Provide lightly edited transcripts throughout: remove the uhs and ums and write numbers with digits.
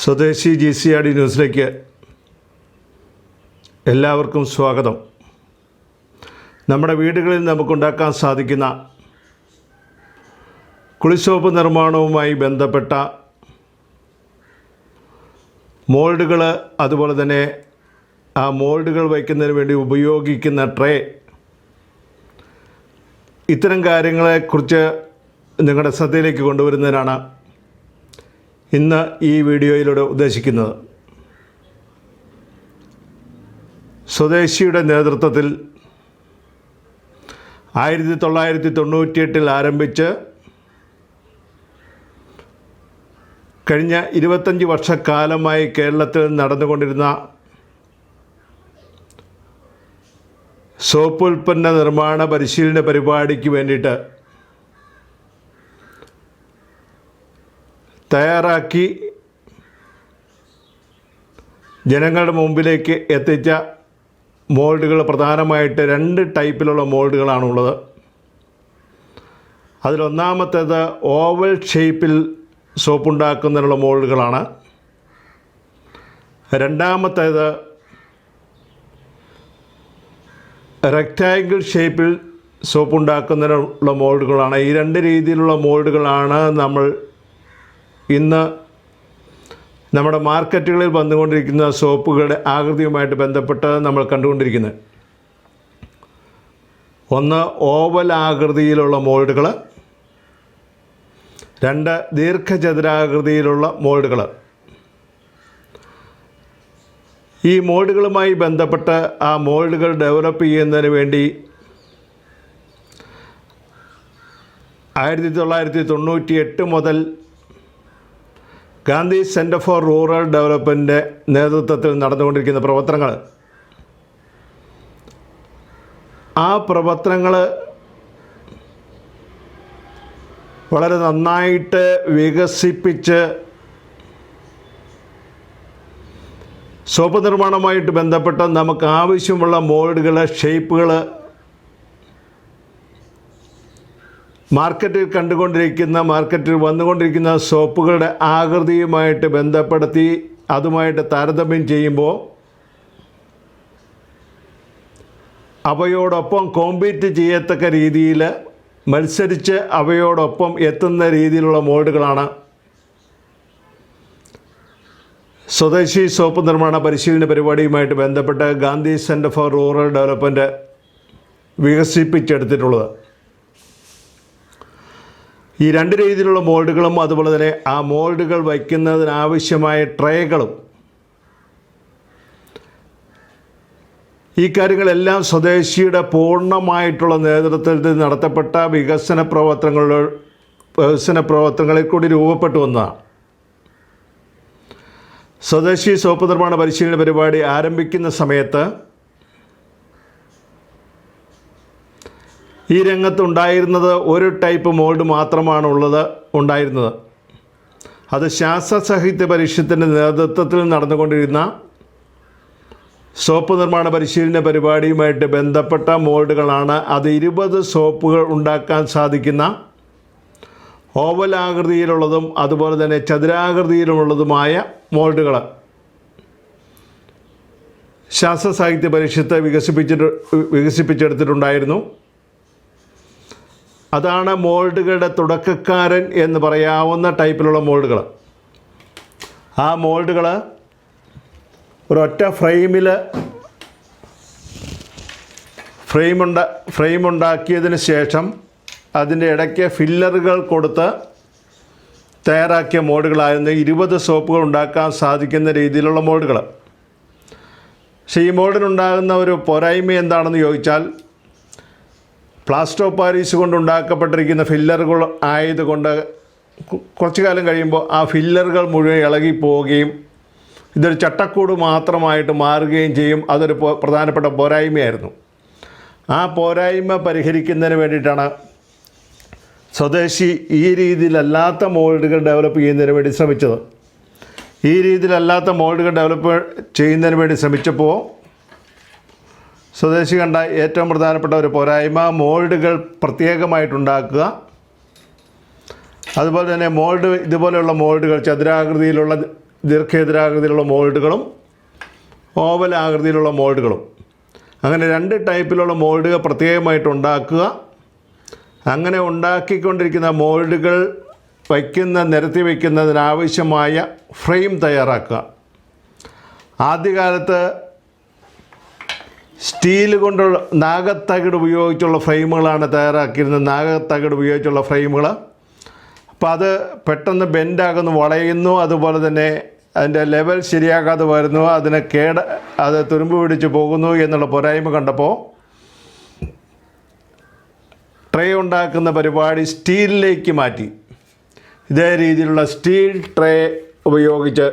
സ്വദേശി GCRD ന്യൂസിലേക്ക് എല്ലാവർക്കും സ്വാഗതം. നമ്മുടെ വീടുകളിൽ നമുക്കുണ്ടാക്കാൻ സാധിക്കുന്ന കുളിസോപ്പ് നിർമ്മാണവുമായി ബന്ധപ്പെട്ട മോൾഡുകൾ, അതുപോലെ തന്നെ ആ മോൾഡുകൾ വയ്ക്കുന്നതിന് വേണ്ടി ഉപയോഗിക്കുന്ന ട്രേ, ഇത്തരം കാര്യങ്ങളെക്കുറിച്ച് നിങ്ങളുടെ ശ്രദ്ധയിലേക്ക് കൊണ്ടുവരുന്നതിനാണ് ഇന്ന് ഈ വീഡിയോയിലൂടെ ഉദ്ദേശിക്കുന്നത്. സ്വദേശിയുടെ നേതൃത്വത്തിൽ 1998 ആരംഭിച്ച് കഴിഞ്ഞ 25 വർഷക്കാലമായി കേരളത്തിൽ നടന്നുകൊണ്ടിരുന്ന സോപ്പ് ഉൽപ്പന്ന നിർമ്മാണ പരിശീലന പരിപാടിക്ക് വേണ്ടിയിട്ട് തയ്യാറാക്കി ജനങ്ങളുടെ മുമ്പിലേക്ക് എത്തിച്ച മോൾഡുകൾ പ്രധാനമായിട്ട് 2 ടൈപ്പിലുള്ള മോൾഡുകളാണുള്ളത്. അതിലൊന്നാമത്തേത് ഓവൽ ഷേപ്പിൽ സോപ്പുണ്ടാക്കുന്നതിനുള്ള മോൾഡുകളാണ്. രണ്ടാമത്തേത് റെക്റ്റാങ്കിൾ ഷേപ്പിൽ സോപ്പുണ്ടാക്കുന്നതിനുള്ള മോൾഡുകളാണ്. ഈ 2 രീതിയിലുള്ള മോൾഡുകളാണ് നമ്മൾ ഇന്ന് നമ്മുടെ മാർക്കറ്റുകളിൽ വന്നുകൊണ്ടിരിക്കുന്ന സോപ്പുകളുടെ ആകൃതിയുമായിട്ട് ബന്ധപ്പെട്ട് നമ്മൾ കണ്ടുകൊണ്ടിരിക്കുന്നത്. ഒന്ന് ഓവൽ ആകൃതിയിലുള്ള മോൾഡുകൾ, 2 ദീർഘചതുരാകൃതിയിലുള്ള മോൾഡുകൾ. ഈ മോൾഡുകളുമായി ബന്ധപ്പെട്ട് ആ മോൾഡുകൾ ഡെവലപ്പ് ചെയ്യുന്നതിന് വേണ്ടി 1998 മുതൽ ഗാന്ധി സെൻറ്റർ ഫോർ റൂറൽ ഡെവലപ്മെൻറ്റിൻ്റെ നേതൃത്വത്തിൽ നടന്നുകൊണ്ടിരിക്കുന്ന പ്രവർത്തനങ്ങൾ, ആ പ്രവർത്തനങ്ങൾ വളരെ നന്നായിട്ട് വികസിപ്പിച്ച് സോപ്പ് നിർമ്മാണവുമായിട്ട് ബന്ധപ്പെട്ട് നമുക്ക് ആവശ്യമുള്ള മോൾഡുകൾ, ഷേപ്പുകൾ മാർക്കറ്റിൽ വന്നുകൊണ്ടിരിക്കുന്ന സോപ്പുകളുടെ ആകൃതിയുമായിട്ട് ബന്ധപ്പെടുത്തി അതുമായിട്ട് താരതമ്യം ചെയ്യുമ്പോൾ അവയോടൊപ്പം കോമ്പീറ്റ് ചെയ്യത്തക്ക രീതിയിൽ മത്സരിച്ച് അവയോടൊപ്പം എത്തുന്ന രീതിയിലുള്ള മോൾഡുകളാണ് സ്വദേശി സോപ്പ് നിർമ്മാണ പരിശീലന പരിപാടിയുമായിട്ട് ബന്ധപ്പെട്ട് Gandhi centre for rural development വികസിപ്പിച്ചെടുത്തിട്ടുള്ളത്. ഈ 2 രീതിയിലുള്ള മോൾഡുകളും അതുപോലെ തന്നെ ആ മോൾഡുകൾ വയ്ക്കുന്നതിനാവശ്യമായ ട്രേകളും, ഈ കാര്യങ്ങളെല്ലാം സ്വദേശിയുടെ പൂർണ്ണമായിട്ടുള്ള നേതൃത്വത്തിൽ നടത്തപ്പെട്ട വികസന പ്രവർത്തനങ്ങളിൽ കൂടി രൂപപ്പെട്ടു വന്നതാണ്. സ്വദേശി സോപ്പ് നിർമ്മാണ പരിശീലന പരിപാടി ആരംഭിക്കുന്ന സമയത്ത് ഈ രംഗത്തുണ്ടായിരുന്നത് ഒരു ടൈപ്പ് മോൾഡ് മാത്രമാണ് ഉണ്ടായിരുന്നത്. അത് ശാസ്ത്ര സാഹിത്യ പരിഷത്തിൻ്റെ നേതൃത്വത്തിൽ നടന്നുകൊണ്ടിരുന്ന സോപ്പ് നിർമ്മാണ പരിശീലന പരിപാടിയുമായിട്ട് ബന്ധപ്പെട്ട മോൾഡുകളാണ്. അത് 20 സോപ്പുകൾ ഉണ്ടാക്കാൻ സാധിക്കുന്ന ഓവൽ ആകൃതിയിലുള്ളതും അതുപോലെ തന്നെ ചതുരാകൃതിയിലുള്ളതുമായ മോൾഡുകൾ ശാസ്ത്ര സാഹിത്യ പരിഷത്ത് വികസിപ്പിച്ചെടുത്തിട്ടുണ്ടായിരുന്നു. അതാണ് മോൾഡുകളുടെ തുടക്കക്കാരൻ എന്ന് പറയാവുന്ന ടൈപ്പിലുള്ള മോൾഡുകൾ. ആ മോൾഡുകൾ ഒരൊറ്റ ഫ്രെയിമുണ്ടാക്കിയതിന് ശേഷം അതിൻ്റെ ഇടയ്ക്ക് ഫില്ലറുകൾ കൊടുത്ത് തയ്യാറാക്കിയ മോൾഡുകളായിരുന്നു 20 സോപ്പുകൾ ഉണ്ടാക്കാൻ സാധിക്കുന്ന രീതിയിലുള്ള മോൾഡുകൾ. പക്ഷേ ഈ മോൾഡിനുണ്ടാകുന്ന ഒരു പോരായ്മ എന്താണെന്ന് ചോദിച്ചാൽ, പ്ലാസ്റ്റർ ഓഫ് പാരീസ് കൊണ്ടുണ്ടാക്കപ്പെട്ടിരിക്കുന്ന ഫില്ലറുകൾ ആയതുകൊണ്ട് കുറച്ചു കാലം കഴിയുമ്പോൾ ആ ഫില്ലറുകൾ മുഴുവൻ ഇളകിപ്പോവുകയും ഇതൊരു ചട്ടക്കൂട് മാത്രമായിട്ട് മാറുകയും ചെയ്യും. അതൊരു പ്രധാനപ്പെട്ട പോരായ്മയായിരുന്നു. ആ പോരായ്മ പരിഹരിക്കുന്നതിന് വേണ്ടിയിട്ടാണ് സ്വദേശി ഈ രീതിയിലല്ലാത്ത മോൾഡുകൾ ഡെവലപ്പ് ചെയ്യുന്നതിന് വേണ്ടി ശ്രമിച്ചത്. ഈ രീതിയിലല്ലാത്ത മോൾഡുകൾ ഡെവലപ്പ് ചെയ്യുന്നതിന് വേണ്ടി ശ്രമിച്ചപ്പോൾ സ്വദേശി കണ്ട ഏറ്റവും പ്രധാനപ്പെട്ട ഒരു പോരായ്മ മോൾഡുകൾ പ്രത്യേകമായിട്ടുണ്ടാക്കുക, അതുപോലെ തന്നെ ഇതുപോലെയുള്ള മോൾഡുകൾ ചതുരാകൃതിയിലുള്ള ദീർഘചതുരാകൃതിയിലുള്ള മോൾഡുകളും ഓവൽ ആകൃതിയിലുള്ള മോൾഡുകളും. അങ്ങനെ 2 ടൈപ്പിലുള്ള മോൾഡുകൾ പ്രത്യേകമായിട്ട് ഉണ്ടാക്കുക. അങ്ങനെ ഉണ്ടാക്കിക്കൊണ്ടിരിക്കുന്ന മോൾഡുകൾ നിരത്തി വയ്ക്കുന്നതിനാവശ്യമായ ഫ്രെയിം തയ്യാറാക്കുക. ആദ്യകാലത്ത് സ്റ്റീൽ കൊണ്ടുള്ള നാഗത്തകിട് ഉപയോഗിച്ചുള്ള ഫ്രെയിമുകളാണ് തയ്യാറാക്കിയിരുന്നത്. നാഗത്തകിട് ഉപയോഗിച്ചുള്ള ഫ്രെയിമുകൾ. അപ്പോൾ അത് പെട്ടെന്ന് ബെൻഡാകുന്നു, വളയുന്നു, അതുപോലെ തന്നെ അതിൻ്റെ ലെവൽ ശരിയാകാതെ വരുന്നു, അത് തുരുമ്പ് പിടിച്ച് പോകുന്നു എന്നുള്ള പോരായ്മ കണ്ടപ്പോൾ ട്രേ ഉണ്ടാക്കുന്ന പരിപാടി സ്റ്റീലിലേക്ക് മാറ്റി. ഇതേ രീതിയിലുള്ള സ്റ്റീൽ ട്രേ ഉപയോഗിച്ച്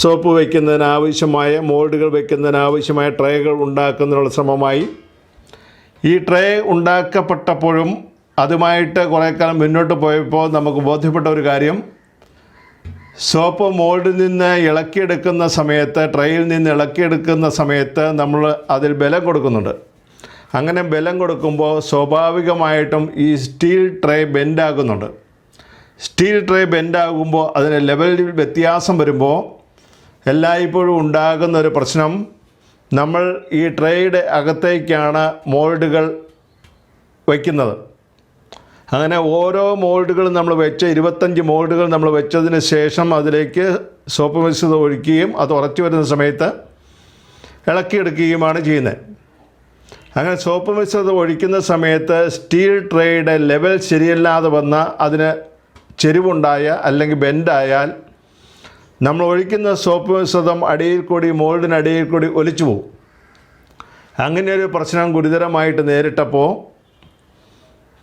സോപ്പ് വയ്ക്കുന്നതിനാവശ്യമായ മോൾഡുകൾ വയ്ക്കുന്നതിനാവശ്യമായ ട്രേകൾ ഉണ്ടാക്കുന്നതിനുള്ള ശ്രമമായി. ഈ ട്രേ ഉണ്ടാക്കപ്പെട്ടപ്പോഴും അതുമായിട്ട് കുറേ കാലം മുന്നോട്ട് പോയപ്പോൾ നമുക്ക് ബോധ്യപ്പെട്ട ഒരു കാര്യം, സോപ്പ് മോൾഡിൽ നിന്ന് ഇളക്കിയെടുക്കുന്ന സമയത്ത്, ട്രേയിൽ നിന്ന് ഇളക്കിയെടുക്കുന്ന സമയത്ത് നമ്മൾ അതിൽ ബലം കൊടുക്കുന്നുണ്ട്. അങ്ങനെ ബലം കൊടുക്കുമ്പോൾ സ്വാഭാവികമായിട്ടും ഈ സ്റ്റീൽ ട്രേ ബെൻഡാകുന്നുണ്ട്. സ്റ്റീൽ ട്രേ ബെൻഡാകുമ്പോൾ അതിന് ലെവലിൽ വ്യത്യാസം വരുമ്പോൾ എല്ലായ്പ്പോഴും ഉണ്ടാകുന്ന ഒരു പ്രശ്നം, നമ്മൾ ഈ ട്രേയുടെ അകത്തേക്കാണ് മോൾഡുകൾ വയ്ക്കുന്നത്. അങ്ങനെ ഓരോ മോൾഡുകളും നമ്മൾ 25 മോൾഡുകൾ നമ്മൾ വെച്ചതിന് ശേഷം അതിലേക്ക് സോപ്പ് മിശ്രിതം ഒഴിക്കുകയും അത് ഉറച്ചു വരുന്ന സമയത്ത് ഇളക്കിയെടുക്കുകയുമാണ് ചെയ്യുന്നത്. അങ്ങനെ സോപ്പ് മിശ്രിതം ഒഴിക്കുന്ന സമയത്ത് സ്റ്റീൽ ട്രേയുടെ ലെവൽ ശരിയല്ലാതെ വന്ന അതിന് ചെരിവുണ്ടായ അല്ലെങ്കിൽ ബെൻഡായാൽ നമ്മൾ ഒഴിക്കുന്ന സോപ്പ് മിശ്രിതം അടിയിൽ കൂടി മോൾഡിനടിയിൽ കൂടി ഒലിച്ചു പോകും. അങ്ങനെയൊരു പ്രശ്നം ഗുരുതരമായിട്ട് നേരിട്ടപ്പോൾ,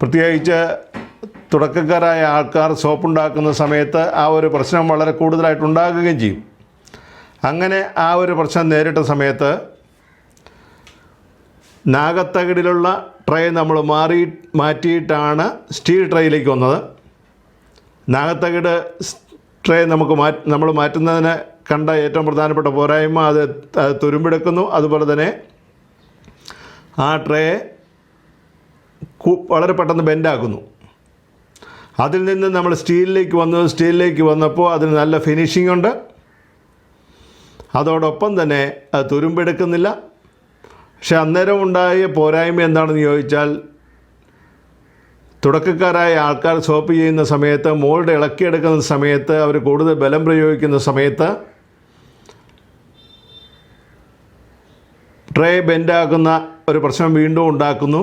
പ്രത്യേകിച്ച് തുടക്കക്കാരായ ആൾക്കാർ സോപ്പുണ്ടാക്കുന്ന സമയത്ത് ആ ഒരു പ്രശ്നം വളരെ കൂടുതലായിട്ടുണ്ടാകുകയും ചെയ്യും. അങ്ങനെ ആ ഒരു പ്രശ്നം നേരിട്ട സമയത്ത് നാഗത്തകിടിലുള്ള ട്രേ നമ്മൾ മാറ്റിയിട്ടാണ് സ്റ്റീൽ ട്രേയിലേക്ക് വന്നത്. നാഗത്തകിട് ട്രേ നമ്മൾ മാറ്റുന്നതിന് കണ്ട ഏറ്റവും പ്രധാനപ്പെട്ട പോരായ്മ അത് തുരുമ്പെടുക്കുന്നു. അതുപോലെ തന്നെ ആ ട്രേ വളരെ പെട്ടെന്ന് ബെൻഡാക്കുന്നു. അതിൽ നിന്ന് നമ്മൾ സ്റ്റീലിലേക്ക് വന്നപ്പോൾ അതിന് നല്ല ഫിനിഷിംഗ് ഉണ്ട്. അതോടൊപ്പം തന്നെ അത് തുരുമ്പെടുക്കുന്നില്ല. പക്ഷെ അന്നേരം ഉണ്ടായ പോരായ്മ എന്താണെന്ന് ചോദിച്ചാൽ, തുടക്കക്കാരായ ആൾക്കാർ സോപ്പ് ചെയ്യുന്ന സമയത്ത്, മോൾഡ് ഇളക്കിയെടുക്കുന്ന സമയത്ത്, അവർ കൂടുതൽ ബലം പ്രയോഗിക്കുന്ന സമയത്ത് ട്രേ ബെൻഡാക്കുന്ന ഒരു പ്രശ്നം വീണ്ടും ഉണ്ടാക്കുന്നു.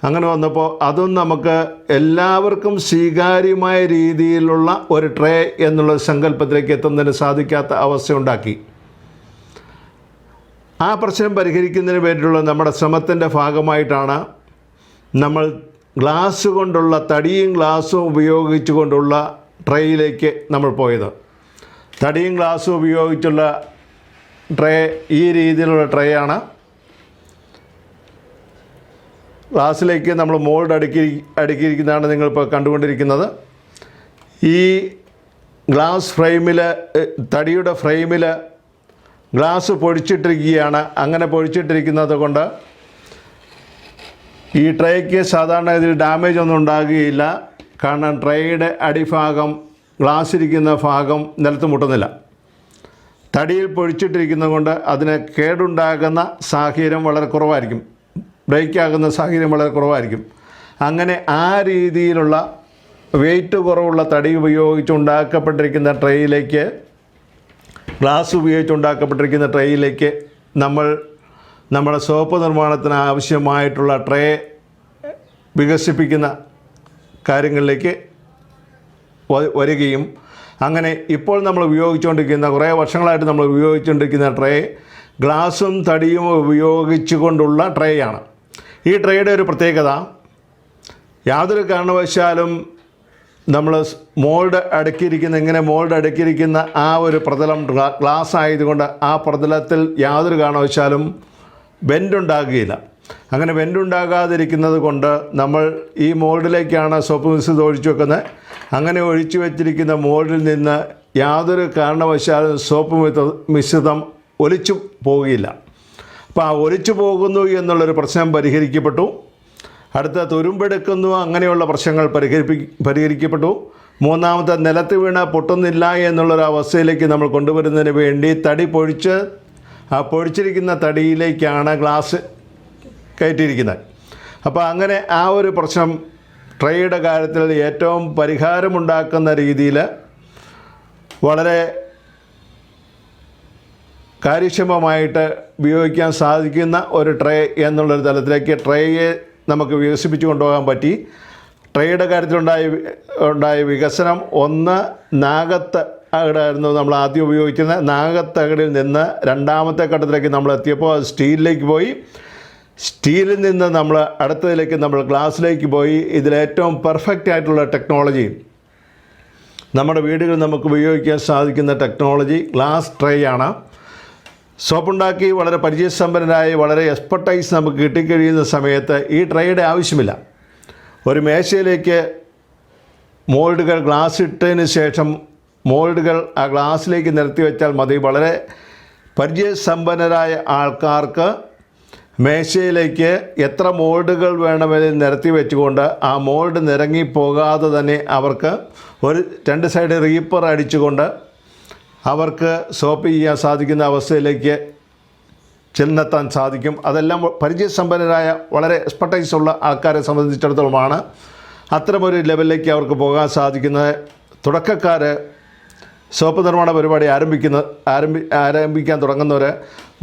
അങ്ങനെ വന്നപ്പോൾ അതും നമുക്ക് എല്ലാവർക്കും സ്വീകാര്യമായ രീതിയിലുള്ള ഒരു ട്രേ എന്നുള്ള സങ്കല്പത്തിലേക്ക് എത്തുന്നതിന് സാധിക്കാത്ത അവസ്ഥയുണ്ടാക്കി. ആ പ്രശ്നം പരിഹരിക്കുന്നതിന് വേണ്ടിയിട്ടുള്ള നമ്മുടെ ശ്രമത്തിൻ്റെ ഭാഗമായിട്ടാണ് നമ്മൾ ഗ്ലാസ് കൊണ്ടുള്ള, തടിയും ഗ്ലാസും ഉപയോഗിച്ചുകൊണ്ടുള്ള ട്രേയിലേക്ക് നമ്മൾ പോയത്. തടിയും ഗ്ലാസും ഉപയോഗിച്ചുള്ള ട്രേ ഈ രീതിയിലുള്ള ട്രേ ആണ്. ഗ്ലാസ്സിലേക്ക് നമ്മൾ മോൾഡ് അടുക്കിയിരിക്കുന്നതാണ് നിങ്ങളിപ്പോൾ കണ്ടുകൊണ്ടിരിക്കുന്നത്. ഈ ഗ്ലാസ് ഫ്രെയിമിൽ, തടിയുടെ ഫ്രെയിമിൽ ഗ്ലാസ് പൊഴിച്ചിട്ടിരിക്കുകയാണ്. അങ്ങനെ പൊഴിച്ചിട്ടിരിക്കുന്നത് കൊണ്ട് ഈ ട്രേക്ക് സാധാരണ ഇതിൽ ഡാമേജ് ഒന്നും ഉണ്ടാകുകയില്ല. കാരണം ട്രേയുടെ അടിഭാഗം, ഗ്ലാസ് ഇരിക്കുന്ന ഭാഗം നിലത്ത് മുട്ടുന്നില്ല. തടിയിൽ പൊഴിച്ചിട്ടിരിക്കുന്നത് കൊണ്ട് അതിന് കേടുണ്ടാകുന്ന സാഹചര്യം വളരെ കുറവായിരിക്കും, ബ്രേക്കാകുന്ന സാഹചര്യം വളരെ കുറവായിരിക്കും. അങ്ങനെ ആ രീതിയിലുള്ള വെയിറ്റ് കുറവുള്ള തടി ഉപയോഗിച്ചുണ്ടാക്കപ്പെട്ടിരിക്കുന്ന ട്രേയിലേക്ക്, ഗ്ലാസ് ഉപയോഗിച്ചുണ്ടാക്കപ്പെട്ടിരിക്കുന്ന ട്രേയിലേക്ക് നമ്മൾ നമ്മുടെ സോപ്പ് നിർമ്മാണത്തിന് ആവശ്യമായിട്ടുള്ള ട്രേ വികസിപ്പിക്കുന്ന കാര്യങ്ങളിലേക്ക് വരികയും, അങ്ങനെ ഇപ്പോൾ നമ്മൾ ഉപയോഗിച്ചുകൊണ്ടിരിക്കുന്ന, കുറേ വർഷങ്ങളായിട്ട് നമ്മൾ ഉപയോഗിച്ചുകൊണ്ടിരിക്കുന്ന ട്രേ ഗ്ലാസും തടിയും ഉപയോഗിച്ചുകൊണ്ടുള്ള ട്രേയാണ്. ഈ ട്രേയുടെ ഒരു പ്രത്യേകത, യാതൊരു കാരണവശാലും നമ്മൾ മോൾഡ് അടുക്കിയിരിക്കുന്ന ആ ഒരു പ്രതലം ഗ്ലാസ് ആയതുകൊണ്ട് ആ പ്രതലത്തിൽ യാതൊരു കാരണവശാലും ബെൻഡുണ്ടാകുകയില്ല. അങ്ങനെ ബെൻഡുണ്ടാകാതിരിക്കുന്നത് കൊണ്ട് നമ്മൾ ഈ മോൾഡിലേക്കാണ് സോപ്പ് മിശ്രിതം ഒഴിച്ചു വെക്കുന്നത്. അങ്ങനെ ഒഴിച്ചു വെച്ചിരിക്കുന്ന മോൾഡിൽ നിന്ന് യാതൊരു കാരണവശാലും സോപ്പ് മിശ്രിതം ഒലിച്ചു പോവുകയില്ല. അപ്പോൾ ആ ഒലിച്ചു പോകുന്നു എന്നുള്ളൊരു പ്രശ്നം പരിഹരിക്കപ്പെട്ടു. അടുത്ത തുരുമ്പെടുക്കുന്നു, അങ്ങനെയുള്ള പ്രശ്നങ്ങൾ പരിഹരിക്കപ്പെട്ടു. മൂന്നാമത്തെ നിലത്ത് വീണ പൊട്ടുന്നില്ല എന്നുള്ളൊരു അവസ്ഥയിലേക്ക് നമ്മൾ കൊണ്ടുവരുന്നതിന് വേണ്ടി തടി പൊഴിച്ച് ആ പൊഴിച്ചിരിക്കുന്ന തടിയിലേക്കാണ് ഗ്ലാസ് കയറ്റിയിരിക്കുന്നത്. അപ്പോൾ അങ്ങനെ ആ ഒരു പ്രശ്നം ട്രേയുടെ കാര്യത്തിൽ ഏറ്റവും പരിഹാരമുണ്ടാക്കുന്ന രീതിയിൽ വളരെ കാര്യക്ഷമമായിട്ട് ഉപയോഗിക്കാൻ സാധിക്കുന്ന ഒരു ട്രേ എന്നുള്ളൊരു തലത്തിലേക്ക് ട്രേയെ നമുക്ക് വികസിപ്പിച്ച് കൊണ്ടുപോകാൻ പറ്റി. ട്രേയുടെ കാര്യത്തിലുണ്ടായ വികസനം ഒന്ന് നാഗത്തകടായിരുന്നു നമ്മൾ ആദ്യം ഉപയോഗിച്ചിരുന്നത്. നാഗത്തകടിൽ നിന്ന് രണ്ടാമത്തെ ഘട്ടത്തിലേക്ക് നമ്മൾ എത്തിയപ്പോൾ അത് സ്റ്റീലിലേക്ക് പോയി. സ്റ്റീലിൽ നിന്ന് നമ്മൾ അടുത്തതിലേക്ക് നമ്മൾ ഗ്ലാസ്സിലേക്ക് പോയി. ഇതിലേറ്റവും പെർഫെക്റ്റ് ആയിട്ടുള്ള ടെക്നോളജി നമ്മുടെ വീടുകളിൽ നമുക്ക് ഉപയോഗിക്കാൻ സാധിക്കുന്ന ടെക്നോളജി ഗ്ലാസ് ട്രേ ആണ്. സോപ്പുണ്ടാക്കി വളരെ പരിചയസമ്പന്നരായി വളരെ എക്സ്പെർട്ടൈസ് നമുക്ക് കിട്ടിക്കഴിയുന്ന സമയത്ത് ഈ ട്രേയുടെ ആവശ്യമില്ല. ഒരു മേശയിലേക്ക് മോൾഡുകൾ ഗ്ലാസ് ഇട്ടതിന് ശേഷം മോൾഡുകൾ ആ ഗ്ലാസ്സിലേക്ക് നിരത്തി വെച്ചാൽ മതി. വളരെ പരിചയസമ്പന്നരായ ആൾക്കാർക്ക് മേശയിലേക്ക് എത്ര മോൾഡുകൾ വേണമെന്ന് നിരത്തി വെച്ചുകൊണ്ട് ആ മോൾഡ് നിരങ്ങിപ്പോകാതെ തന്നെ അവർക്ക് ഒരു 2 സൈഡ് റീപ്പർ അടിച്ചുകൊണ്ട് അവർക്ക് സോപ്പ് ചെയ്യാൻ സാധിക്കുന്ന അവസ്ഥയിലേക്ക് ചെന്നെത്താൻ സാധിക്കും. അതെല്ലാം പരിചയസമ്പന്നരായ വളരെ എക്സ്പെർട്ടൈസ് ഉള്ള ആൾക്കാരെ സംബന്ധിച്ചിടത്തോളമാണ് അത്തരമൊരു ലെവലിലേക്ക് അവർക്ക് പോകാൻ സാധിക്കുന്നത്. തുടക്കക്കാർ സോപ്പ് നിർമ്മാണ പരിപാടി ആരംഭിക്കാൻ തുടങ്ങുന്നവർ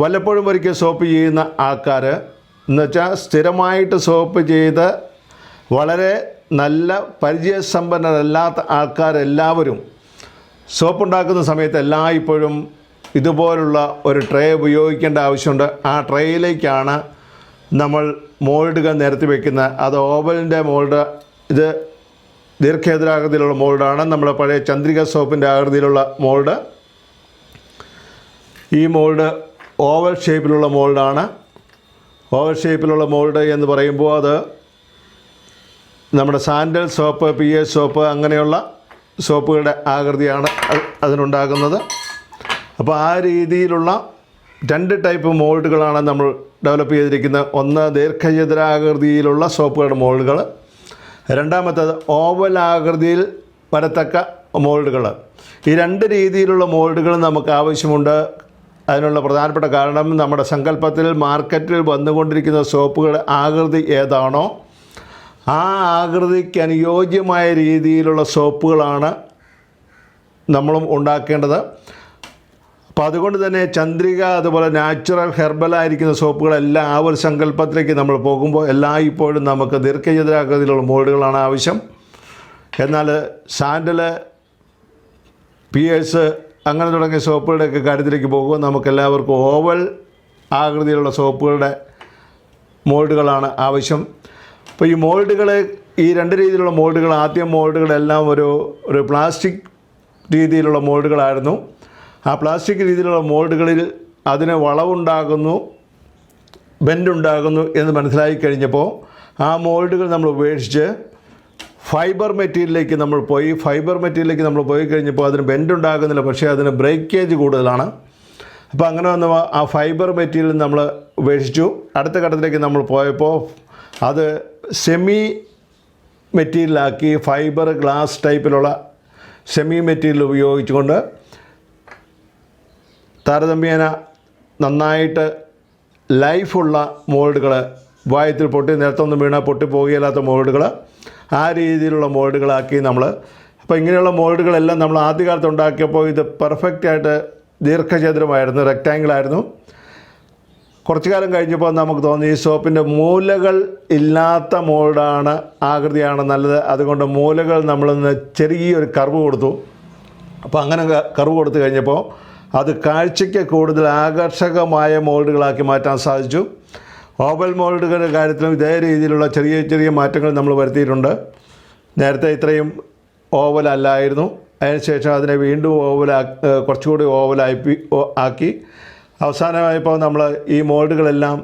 വല്ലപ്പോഴും ഒരിക്കൽ സോപ്പ് ചെയ്യുന്ന ആൾക്കാർ എന്നുവെച്ചാൽ സ്ഥിരമായിട്ട് സോപ്പ് ചെയ്ത് വളരെ നല്ല പരിചയസമ്പന്നരല്ലാത്ത ആൾക്കാരെല്ലാവരും സോപ്പുണ്ടാക്കുന്ന സമയത്ത് എല്ലായ്പ്പോഴും ഇതുപോലുള്ള ഒരു ട്രേ ഉപയോഗിക്കേണ്ട ആവശ്യമുണ്ട്. ആ ട്രേയിലേക്കാണ് നമ്മൾ മോൾഡുകൾ നിരത്തി വയ്ക്കുന്നത്. അത് ഓവലിൻ്റെ മോൾഡ്, ഇത് ദീർഘചതുരാകൃതിയിലുള്ള മോൾഡാണ്. നമ്മുടെ പഴയ ചന്ദ്രിക സോപ്പിൻ്റെ ആകൃതിയിലുള്ള മോൾഡ്. ഈ മോൾഡ് ഓവൽ ഷേപ്പിലുള്ള മോൾഡാണ്. ഓവൽ ഷേപ്പിലുള്ള മോൾഡ് എന്ന് പറയുമ്പോൾ അത് നമ്മുടെ സാൻഡൽ സോപ്പ്, PA സോപ്പ് അങ്ങനെയുള്ള സോപ്പുകളുടെ ആകൃതിയാണ് അതിനുണ്ടാകുന്നത്. അപ്പോൾ ആ രീതിയിലുള്ള 2 ടൈപ്പ് മോൾഡുകളാണ് നമ്മൾ ഡെവലപ്പ് ചെയ്തിരിക്കുന്നത്. ഒന്ന് ദീർഘചതുരാകൃതിയിലുള്ള സോപ്പുകളുടെ മോൾഡുകൾ, രണ്ടാമത്തേത് ഓവൽ ആകൃതിയിൽ വരത്തക്ക മോൾഡുകൾ. ഈ 2 രീതിയിലുള്ള മോൾഡുകൾ നമുക്ക് ആവശ്യമുണ്ട്. അതിനുള്ള പ്രധാനപ്പെട്ട കാരണം നമ്മുടെ സങ്കല്പത്തിൽ മാർക്കറ്റിൽ വന്നുകൊണ്ടിരിക്കുന്ന സോപ്പുകളുടെ ആകൃതി ഏതാണോ ആ ആകൃതിക്ക് അനുയോജ്യമായ രീതിയിലുള്ള സോപ്പുകളാണ് നമ്മളും ഉണ്ടാക്കേണ്ടത്. അപ്പോൾ അതുകൊണ്ട് തന്നെ ചന്ദ്രിക അതുപോലെ നാച്ചുറൽ ഹെർബലായിരിക്കുന്ന സോപ്പുകളെല്ലാം ആ ഒരു സങ്കല്പത്തിലേക്ക് നമ്മൾ പോകുമ്പോൾ എല്ലായ്പ്പോഴും നമുക്ക് ദീർഘചതുരാകൃതിയിലുള്ള മോൾഡുകളാണ് ആവശ്യം. എന്നാൽ സാൻഡൽ, പിയേഴ്സ് അങ്ങനെ തുടങ്ങിയ സോപ്പുകളുടെയൊക്കെ കാര്യത്തിലേക്ക് പോകുമ്പോൾ നമുക്കെല്ലാവർക്കും ഓവൽ ആകൃതിയിലുള്ള സോപ്പുകളുടെ മോൾഡുകളാണ് ആവശ്യം. അപ്പോൾ ഈ മോൾഡുകൾ, ഈ 2 രീതിയിലുള്ള മോൾഡുകൾ, ആദ്യം മോൾഡുകളെല്ലാം ഒരു പ്ലാസ്റ്റിക് രീതിയിലുള്ള മോൾഡുകളായിരുന്നു. ആ പ്ലാസ്റ്റിക് രീതിയിലുള്ള മോൾഡുകളിൽ അതിന് വളവുണ്ടാകുന്നു, ബെൻഡുണ്ടാകുന്നു എന്ന് മനസ്സിലായി കഴിഞ്ഞപ്പോൾ ആ മോൾഡുകൾ നമ്മൾ ഉപേക്ഷിച്ച് ഫൈബർ മെറ്റീരിയലിലേക്ക് നമ്മൾ പോയി കഴിഞ്ഞപ്പോൾ അതിന് ബെൻഡുണ്ടാകുന്നില്ല, പക്ഷേ അതിന് ബ്രേക്കേജ് കൂടുതലാണ്. അപ്പോൾ അങ്ങനെ വന്ന ആ ഫൈബർ മെറ്റീരിയൽ നമ്മൾ ഉപേക്ഷിച്ചു. അടുത്ത ഘട്ടത്തിലേക്ക് നമ്മൾ പോയപ്പോൾ അത് സെമി മെറ്റീരിയലാക്കി, ഫൈബർ ഗ്ലാസ് ടൈപ്പിലുള്ള സെമി മെറ്റീരിയൽ ഉപയോഗിച്ചുകൊണ്ട് താരതമ്യേന നന്നായിട്ട് ലൈഫുള്ള മോൾഡുകൾ, വായത്തിൽ പൊട്ടി നിലത്തൊന്നും വീണാൽ പൊട്ടിപ്പോകുകയില്ലാത്ത മോൾഡുകൾ, ആ രീതിയിലുള്ള മോൾഡുകളാക്കി നമ്മൾ. അപ്പോൾ ഇങ്ങനെയുള്ള മോൾഡുകളെല്ലാം നമ്മൾ ആദ്യകാലത്ത് ഉണ്ടാക്കിയപ്പോൾ ഇത് പെർഫെക്റ്റായിട്ട് ദീർഘചതുരമായിരുന്നു, റെക്റ്റാങ്കിളായിരുന്നു. കുറച്ചു കാലം കഴിഞ്ഞപ്പോൾ നമുക്ക് തോന്നി ഈ സോപ്പിൻ്റെ മൂലകൾ ഇല്ലാത്ത മോൾഡാണ്, ആകൃതിയാണ് നല്ലത്. അതുകൊണ്ട് മൂലകൾ നമ്മളൊന്ന് ചെറിയൊരു കർവ് കൊടുത്തു. അപ്പോൾ അങ്ങനെ കർവ് കൊടുത്തു കഴിഞ്ഞപ്പോൾ അത് കാഴ്ചയ്ക്ക് കൂടുതൽ ആകർഷകമായ മോൾഡുകളാക്കി മാറ്റാൻ സാധിച്ചു. ഓവൽ മോൾഡുകളുടെ കാര്യത്തിലും ഇതേ രീതിയിലുള്ള ചെറിയ ചെറിയ മാറ്റങ്ങൾ നമ്മൾ വരുത്തിയിട്ടുണ്ട്. നേരത്തെ ഇത്രയും ഓവലല്ലായിരുന്നു. അതിനുശേഷം അതിനെ വീണ്ടും കുറച്ചുകൂടി ആക്കി അവസാനമായപ്പോൾ നമ്മൾ ഈ മോൾഡുകളെല്ലാം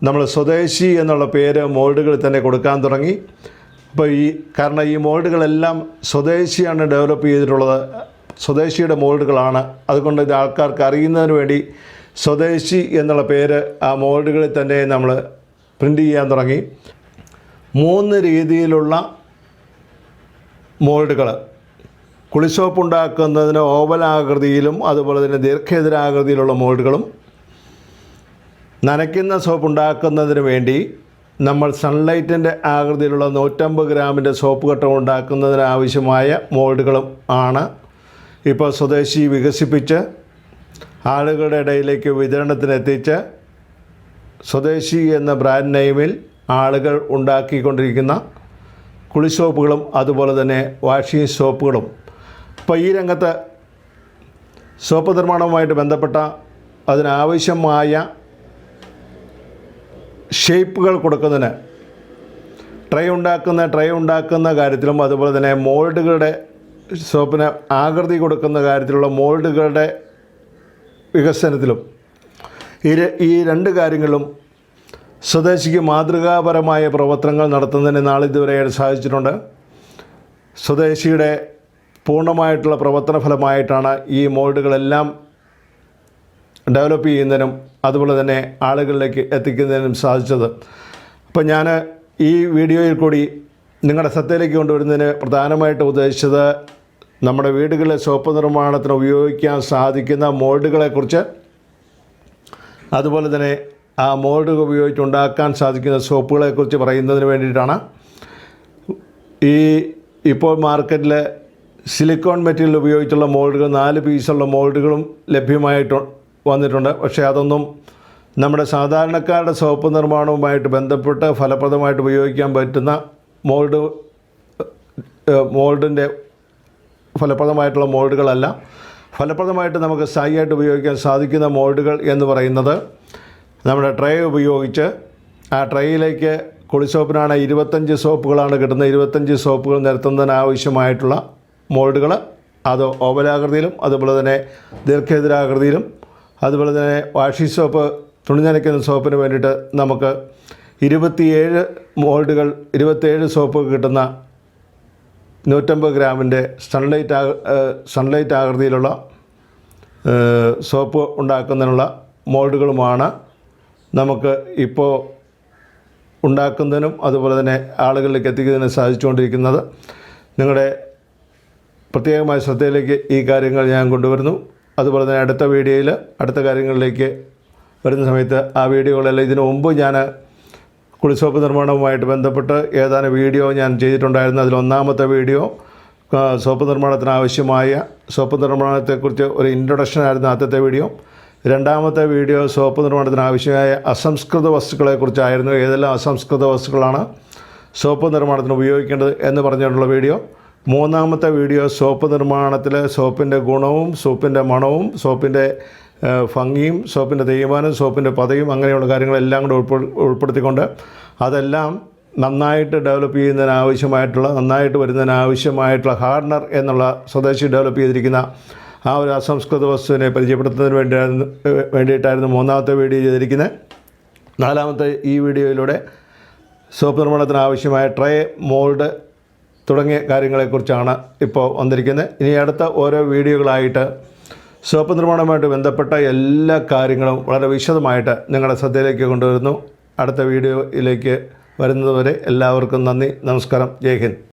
നമ്മൾ സ്വദേശി എന്നുള്ള പേര് മോൾഡുകളിൽ തന്നെ കൊടുക്കാൻ തുടങ്ങി. അപ്പോൾ കാരണം ഈ മോൾഡുകളെല്ലാം സ്വദേശിയാണ് ഡെവലപ്പ് ചെയ്തിട്ടുള്ളത്, സ്വദേശിയുടെ മോൾഡുകളാണ്. അതുകൊണ്ട് ഇത് ആൾക്കാർക്ക് അറിയുന്നതിന് വേണ്ടി സ്വദേശി എന്നുള്ള പേര് ആ മോൾഡുകളിൽ തന്നെ നമ്മൾ പ്രിൻ്റ് ചെയ്യാൻ തുടങ്ങി. 3 രീതിയിലുള്ള മോൾഡുകൾ, കുളിസോപ്പ് ഉണ്ടാക്കുന്നതിന് ഓവലാകൃതിയിലും അതുപോലെ തന്നെ ദീർഘചതുരാകൃതിയിലുള്ള മോൾഡുകളും, നനയ്ക്കുന്ന സോപ്പ് ഉണ്ടാക്കുന്നതിന് വേണ്ടി നമ്മൾ സൺലൈറ്റിൻ്റെ ആകൃതിയിലുള്ള 150 ഗ്രാമിൻ്റെ സോപ്പ് കട്ട ഉണ്ടാക്കുന്നതിന് ആവശ്യമായ മോൾഡുകളും ആണ് ഇപ്പോൾ സ്വദേശി വികസിപ്പിച്ച് ആളുകളുടെ ഇടയിലേക്ക് വിതരണത്തിനെത്തിച്ച് സ്വദേശി എന്ന ബ്രാൻഡ് നെയിമിൽ ആളുകൾ ഉണ്ടാക്കിക്കൊണ്ടിരിക്കുന്ന കുളിസോപ്പുകളും അതുപോലെ തന്നെ വാഷിംഗ് സോപ്പുകളും. ഇപ്പോൾ ഈ രംഗത്ത് സോപ്പ് നിർമ്മാണവുമായിട്ട് ബന്ധപ്പെട്ട അതിനാവശ്യമായ ഷേപ്പുകൾ കൊടുക്കുന്നതിന് ട്രേ ഉണ്ടാക്കുന്ന കാര്യത്തിലും അതുപോലെ തന്നെ മോൾഡുകളുടെ സോപ്പിന് ആകൃതി കൊടുക്കുന്ന കാര്യത്തിലുള്ള മോൾഡുകളുടെ വികസനത്തിലും ഈ രണ്ട് കാര്യങ്ങളിലും സ്വദേശിക്ക് മാതൃകാപരമായ പ്രവർത്തനങ്ങൾ നടത്തുന്നതിന് നാളിതുവരെയായിട്ട് സാധിച്ചിട്ടുണ്ട്. സ്വദേശിയുടെ പൂർണ്ണമായിട്ടുള്ള പ്രവർത്തന ഫലമായിട്ടാണ് ഈ മോൾഡുകളെല്ലാം ഡെവലപ്പ് ചെയ്യുന്നതിനും അതുപോലെ തന്നെ ആളുകളിലേക്ക് എത്തിക്കുന്നതിനും സാധിച്ചത്. അപ്പോൾ ഞാൻ ഈ വീഡിയോയിൽ കൂടി നിങ്ങളുടെ ശ്രദ്ധയിലേക്ക് കൊണ്ടുവരുന്നതിന് പ്രധാനമായിട്ട് ഉദ്ദേശിച്ചത് നമ്മുടെ വീടുകളിലെ സോപ്പ് നിർമ്മാണത്തിന് ഉപയോഗിക്കാൻ സാധിക്കുന്ന മോൾഡുകളെക്കുറിച്ച്, അതുപോലെ തന്നെ ആ മോൾഡ് ഉപയോഗിച്ചുണ്ടാക്കാൻ സാധിക്കുന്ന സോപ്പുകളെക്കുറിച്ച് പറയുന്നതിന് വേണ്ടിയിട്ടാണ്. ഇപ്പോൾ മാർക്കറ്റിൽ സിലിക്കോൺ മെറ്റീരിയൽ ഉപയോഗിച്ചുള്ള മോൾഡുകൾ 4 പീസുള്ള മോൾഡുകളും ലഭ്യമായിട്ട് വന്നിട്ടുണ്ട്. പക്ഷേ അതൊന്നും നമ്മുടെ സാധാരണക്കാരുടെ സോപ്പ് നിർമ്മാണവുമായിട്ട് ബന്ധപ്പെട്ട് ഫലപ്രദമായിട്ട് ഉപയോഗിക്കാൻ പറ്റുന്ന മോൾഡിൻ്റെ ഫലപ്രദമായിട്ടുള്ള മോൾഡുകളല്ല. ഫലപ്രദമായിട്ട് നമുക്ക് സ്ഥായിയായിട്ട് ഉപയോഗിക്കാൻ സാധിക്കുന്ന മോൾഡുകൾ എന്ന് പറയുന്നത് നമ്മുടെ ട്രേ ഉപയോഗിച്ച് ആ ട്രേയിലേക്ക് കുളിസോപ്പിനാണ് 25 സോപ്പുകളാണ് കിട്ടുന്നത്. 25 സോപ്പുകൾ നിരത്തുന്നതിനാവശ്യമായിട്ടുള്ള മോൾഡുകൾ, അത് ഓവലാകൃതിയിലും അതുപോലെ തന്നെ ദീർഘചതുരാകൃതിയിലും, അതുപോലെ തന്നെ വാഷിംഗ് സോപ്പ് തുണി നനയ്ക്കുന്ന സോപ്പിന് വേണ്ടിയിട്ട് നമുക്ക് 27 മോൾഡുകൾ 27 സോപ്പ് കിട്ടുന്ന 150 ഗ്രാമിൻ്റെ സൺലൈറ്റ് ആകൃതിയിലുള്ള സോപ്പ് ഉണ്ടാക്കുന്നതിനുള്ള മോൾഡുകളുമാണ് നമുക്ക് ഇപ്പോൾ ഉണ്ടാക്കുന്നതിനും അതുപോലെ തന്നെ ആളുകളിലേക്ക് എത്തിക്കുന്നതിനും സാധിച്ചുകൊണ്ടിരിക്കുന്നത്. നിങ്ങളുടെ പ്രത്യേകമായ ശ്രദ്ധയിലേക്ക് ഈ കാര്യങ്ങൾ ഞാൻ കൊണ്ടുവരുന്നു. അതുപോലെ തന്നെ അടുത്ത കാര്യങ്ങളിലേക്ക് വരുന്ന സമയത്ത് ആ വീഡിയോകളെല്ലാം ഇതിനു മുമ്പ് ഞാൻ കുളിസോപ്പ് നിർമ്മാണവുമായിട്ട് ബന്ധപ്പെട്ട് ഏതാനും വീഡിയോ ഞാൻ ചെയ്തിട്ടുണ്ടായിരുന്നു. അതിലൊന്നാമത്തെ വീഡിയോ സോപ്പ് നിർമ്മാണത്തിനാവശ്യമായ സോപ്പ് നിർമ്മാണത്തെക്കുറിച്ച് ഒരു ഇൻട്രൊഡക്ഷനായിരുന്നു ആദ്യത്തെ വീഡിയോ. രണ്ടാമത്തെ വീഡിയോ സോപ്പ് നിർമ്മാണത്തിനാവശ്യമായ അസംസ്കൃത വസ്തുക്കളെക്കുറിച്ചായിരുന്നു. ഏതെല്ലാം അസംസ്കൃത വസ്തുക്കളാണ് സോപ്പ് നിർമ്മാണത്തിന് ഉപയോഗിക്കേണ്ടത് എന്ന് പറഞ്ഞുകൊണ്ടുള്ള വീഡിയോ. മൂന്നാമത്തെ വീഡിയോ സോപ്പ് നിർമ്മാണത്തിൽ സോപ്പിൻ്റെ ഗുണവും സോപ്പിൻ്റെ മണവും സോപ്പിൻ്റെ ഭംഗിയും സോപ്പിൻ്റെ തേയ്മാനവും സോപ്പിൻ്റെ പതയും അങ്ങനെയുള്ള കാര്യങ്ങളെല്ലാം കൂടെ ഉൾപ്പെടുത്തിക്കൊണ്ട് അതെല്ലാം നന്നായിട്ട് ഡെവലപ്പ് ചെയ്യുന്നതിനാവശ്യമായിട്ടുള്ള നന്നായിട്ട് വരുന്നതിനാവശ്യമായിട്ടുള്ള ഹാർഡനർ എന്നുള്ള സ്വദേശി ഡെവലപ്പ് ചെയ്തിരിക്കുന്ന ആ ഒരു അസംസ്കൃത വസ്തുവിനെ പരിചയപ്പെടുത്തുന്നതിന് വേണ്ടിയിട്ടായിരുന്നു മൂന്നാമത്തെ വീഡിയോ ചെയ്തിരിക്കുന്നത്. നാലാമത്തെ ഈ വീഡിയോയിലൂടെ സോപ്പ് നിർമ്മാണത്തിന് ആവശ്യമായ ട്രേ, മോൾഡ് തുടങ്ങിയ കാര്യങ്ങളെക്കുറിച്ചാണ് ഇപ്പോൾ വന്നിരിക്കുന്നത്. ഇനി അടുത്ത ഓരോ വീഡിയോകളായിട്ട് സോപ്പ് നിർമ്മാണവുമായിട്ട് ബന്ധപ്പെട്ട എല്ലാ കാര്യങ്ങളും വളരെ വിശദമായിട്ട് നിങ്ങളുടെ ശ്രദ്ധയിലേക്ക് കൊണ്ടുവരുന്നു. അടുത്ത വീഡിയോയിലേക്ക് വരുന്നതുവരെ എല്ലാവർക്കും നന്ദി, നമസ്കാരം, ജയ് ഹിന്ദ്.